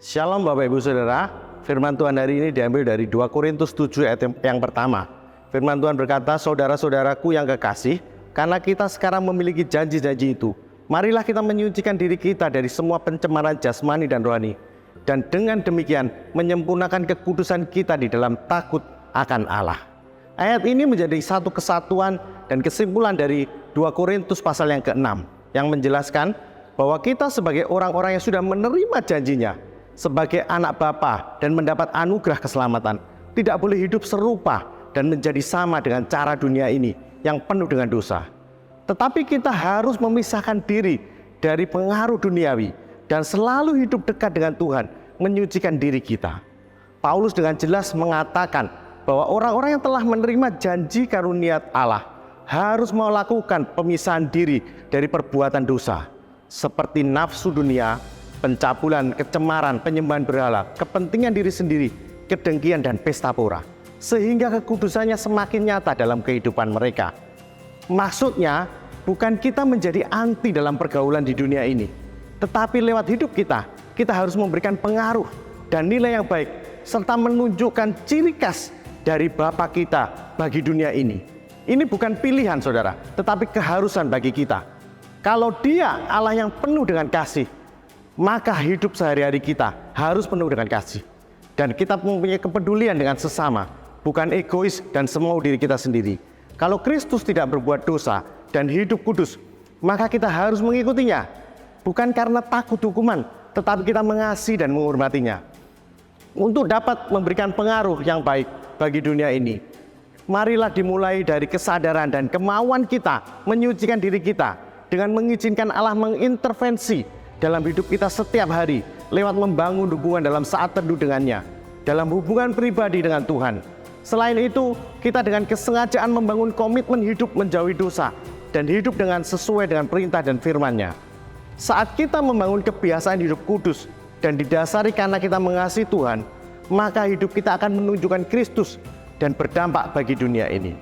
Shalom Bapak Ibu Saudara, firman Tuhan hari ini diambil dari 2 Korintus 7 ayat yang pertama. Firman Tuhan berkata, saudara-saudaraku yang kekasih, karena kita sekarang memiliki janji-janji itu, marilah kita menyucikan diri kita dari semua pencemaran jasmani dan rohani, dan dengan demikian menyempurnakan kekudusan kita di dalam takut akan Allah. Ayat ini menjadi satu kesatuan dan kesimpulan dari 2 Korintus pasal yang ke-6, yang menjelaskan bahwa kita sebagai orang-orang yang sudah menerima janjinya, sebagai anak Bapa dan mendapat anugerah keselamatan, tidak boleh hidup serupa dan menjadi sama dengan cara dunia ini yang penuh dengan dosa. Tetapi kita harus memisahkan diri dari pengaruh duniawi dan selalu hidup dekat dengan Tuhan, menyucikan diri kita. Paulus dengan jelas mengatakan bahwa orang-orang yang telah menerima janji karunia Allah harus melakukan pemisahan diri dari perbuatan dosa, seperti nafsu dunia, pencabulan, kecemaran, penyembahan berhala, kepentingan diri sendiri, kedengkian dan pesta pora, sehingga kekudusannya semakin nyata dalam kehidupan mereka. Maksudnya bukan kita menjadi anti dalam pergaulan di dunia ini, tetapi lewat hidup kita harus memberikan pengaruh dan nilai yang baik, serta menunjukkan ciri khas dari Bapa kita bagi dunia ini. Ini bukan pilihan saudara, tetapi keharusan bagi kita. Kalau Dia Allah yang penuh dengan kasih, maka hidup sehari-hari kita harus penuh dengan kasih. Dan kita mempunyai kepedulian dengan sesama, bukan egois dan semau diri kita sendiri. Kalau Kristus tidak berbuat dosa dan hidup kudus, maka kita harus mengikutinya. Bukan karena takut hukuman, tetapi kita mengasihi dan menghormatinya. Untuk dapat memberikan pengaruh yang baik bagi dunia ini, marilah dimulai dari kesadaran dan kemauan kita menyucikan diri kita dengan mengizinkan Allah mengintervensi dalam hidup kita setiap hari lewat membangun hubungan dalam saat teduh dengannya, dalam hubungan pribadi dengan Tuhan. Selain itu, kita dengan kesengajaan membangun komitmen hidup menjauhi dosa dan hidup dengan sesuai dengan perintah dan firman-Nya. Saat kita membangun kebiasaan hidup kudus dan didasari karena kita mengasihi Tuhan, maka hidup kita akan menunjukkan Kristus dan berdampak bagi dunia ini.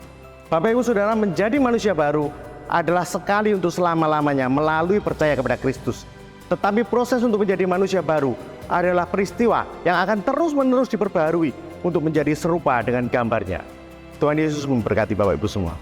Bapak Ibu Saudara, menjadi manusia baru adalah sekali untuk selama-lamanya melalui percaya kepada Kristus. Tetapi proses untuk menjadi manusia baru adalah peristiwa yang akan terus-menerus diperbaharui untuk menjadi serupa dengan gambarnya. Tuhan Yesus memberkati Bapak Ibu semua.